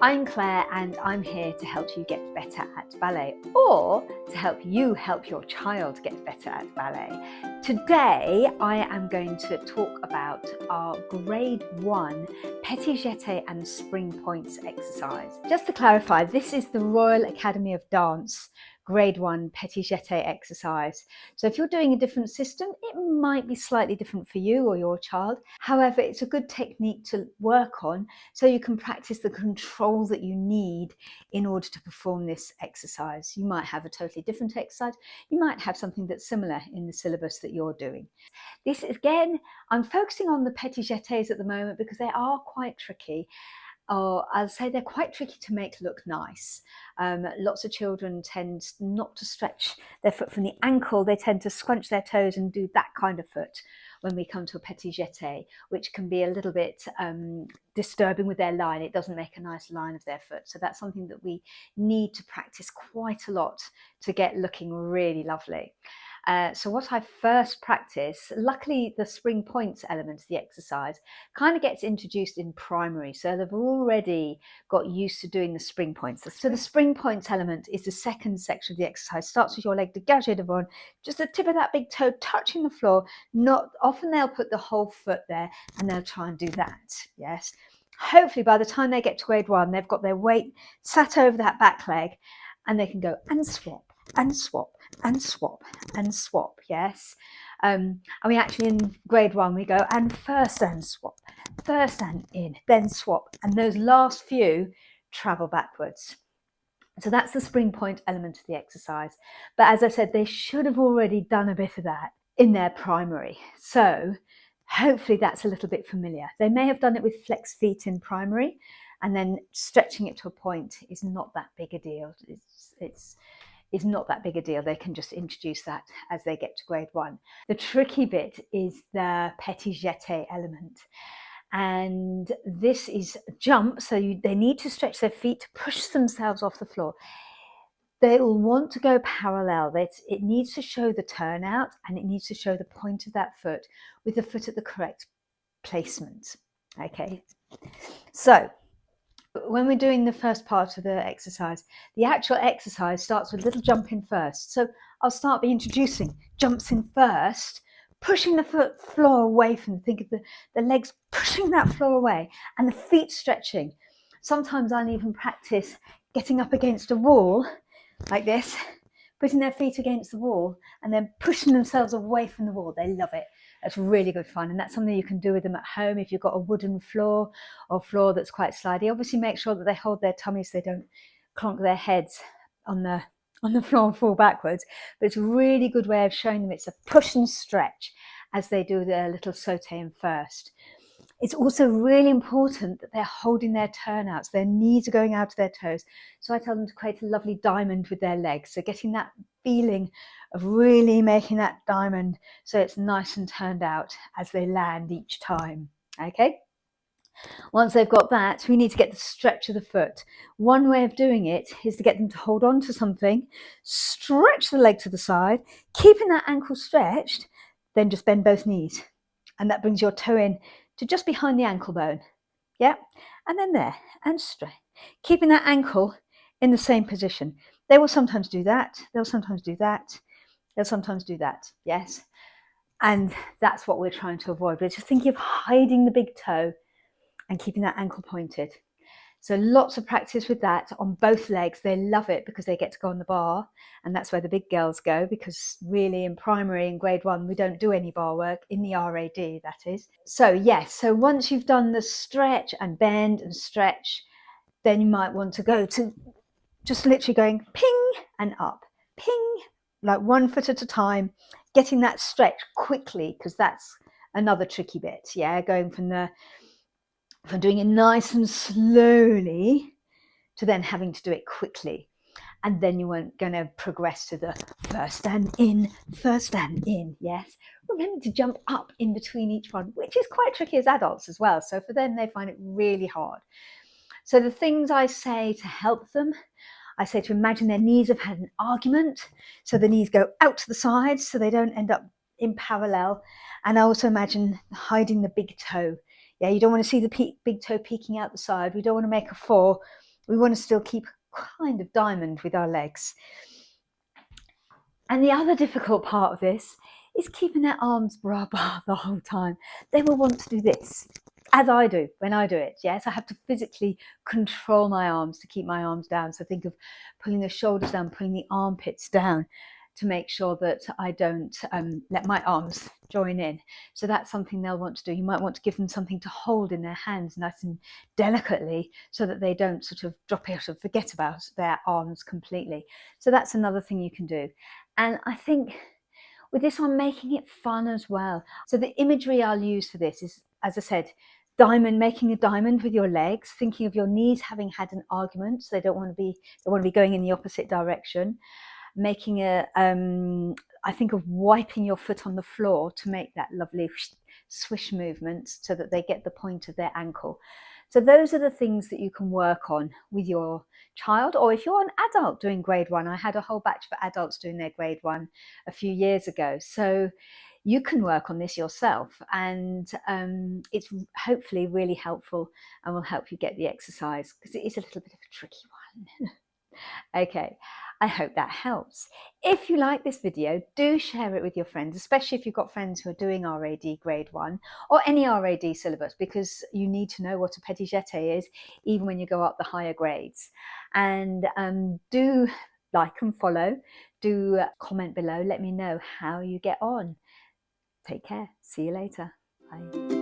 I'm Claire and I'm here to help you get better at ballet, or to help you help your child get better at ballet. Today I am going to talk about our grade 1 Petits Jetés and spring points exercise. Just to clarify, this is the Royal Academy of Dance grade 1 Petits Jetés exercise. So if you're doing a different system, it might be slightly different for you or your child. However, it's a good technique to work on so you can practice the control that you need in order to perform this exercise. You might have a totally different exercise. You might have something that's similar in the syllabus that you're doing. This, again, I'm focusing on the Petits Jetés at the moment because they are quite tricky. I'll say they're quite tricky to make look nice. Lots of children tend not to stretch their foot from the ankle. They tend to scrunch their toes and do that kind of foot when we come to a Petit Jeté, which can be a little bit disturbing with their line. It doesn't make a nice line of their foot. So that's something that we need to practice quite a lot to get looking really lovely. So what I first practice, luckily the spring points element of the exercise kind of gets introduced in primary. So they've already got used to doing the spring points. So the spring points element is the second section of the exercise. Starts with your leg dégagé devant, just the tip of that big toe touching the floor. Not often they'll put the whole foot there and they'll try and do that. Yes. Hopefully by the time they get to grade 1, they've got their weight sat over that back leg and they can go and swap and swap and swap and swap. Yes. And we actually in grade 1 we go and first and swap, first and in, then swap, and those last few travel backwards. So that's the spring point element of the exercise. But as I said, they should have already done a bit of that in their primary. So hopefully that's a little bit familiar. They may have done it with flex feet in primary, and then stretching it to a point is not that big a deal. It's not that big a deal. They can just introduce that as they get to grade 1. The tricky bit is the Petits Jetés element. And this is jump, so they need to stretch their feet to push themselves off the floor. They will want to go parallel. It needs to show the turnout and it needs to show the point of that foot with the foot at the correct placement. Okay, so when we're doing the first part of the exercise, the actual exercise starts with a little jump in first. So I'll start by introducing jumps in first, pushing the floor away from, think of the legs pushing that floor away and the feet stretching. Sometimes I'll even practice getting up against a wall like this, putting their feet against the wall and then pushing themselves away from the wall. They love it. That's really good fun, and that's something you can do with them at home if you've got a wooden floor or floor that's quite slidey. Obviously make sure that they hold their tummies so they don't clonk their heads on the floor and fall backwards, but it's a really good way of showing them it's a push and stretch as they do their little sauté in first. It's also really important that they're holding their turnouts. Their knees are going out to their toes. So I tell them to create a lovely diamond with their legs. So getting that feeling of really making that diamond so it's nice and turned out as they land each time. Okay. Once they've got that, we need to get the stretch of the foot. One way of doing it is to get them to hold on to something, stretch the leg to the side, keeping that ankle stretched, then just bend both knees. And that brings your toe in to just behind the ankle bone. Yeah. And then there and straight, keeping that ankle in the same position. They will sometimes do that. They'll sometimes do that. They'll sometimes do that. Yes. And that's what we're trying to avoid. We're just thinking of hiding the big toe and keeping that ankle pointed. So lots of practice with that on both legs. They love it because they get to go on the bar, and that's where the big girls go, because really in primary and grade 1 we don't do any bar work, in the RAD that is. So yes, so once you've done the stretch and bend and stretch, then you might want to go to just literally going ping and up, ping, like one foot at a time, getting that stretch quickly, because that's another tricky bit. Yeah, going from doing it nice and slowly to then having to do it quickly. And then you weren't going to progress to the first and in, first and in. Yes. Remember to jump up in between each one, which is quite tricky as adults as well. So for them, they find it really hard. So the things I say to help them, I say to imagine their knees have had an argument. So the knees go out to the sides so they don't end up in parallel. And I also imagine hiding the big toe. Yeah, you don't want to see the big toe peeking out the side. We don't want to make a four We want to still keep kind of diamond with our legs. And the other difficult part of this is keeping their arms bra the whole time. They will want to do this, as I do when I do it. Yes, I have to physically control my arms to keep my arms down. So think of pulling the shoulders down, pulling the armpits down to make sure that I don't let my arms join in. So that's something they'll want to do. You might want to give them something to hold in their hands nice and delicately so that they don't sort of drop out and forget about their arms completely. So that's another thing you can do. And I think with this one, making it fun as well. So the imagery I'll use for this is, as I said, diamond, making a diamond with your legs, thinking of your knees having had an argument, so they want to be going in the opposite direction. Making I think of wiping your foot on the floor to make that lovely swish movement so that they get the point of their ankle. So those are the things that you can work on with your child, or if you're an adult doing grade 1. I had a whole batch for adults doing their grade 1 a few years ago. So you can work on this yourself, and it's hopefully really helpful and will help you get the exercise, because it is a little bit of a tricky one. Okay, I hope that helps. If you like this video, do share it with your friends, especially if you've got friends who are doing RAD grade 1 or any RAD syllabus, because you need to know what a Petit Jeté is even when you go up the higher grades. And do like and follow, do comment below, let me know how you get on. Take care, see you later, bye.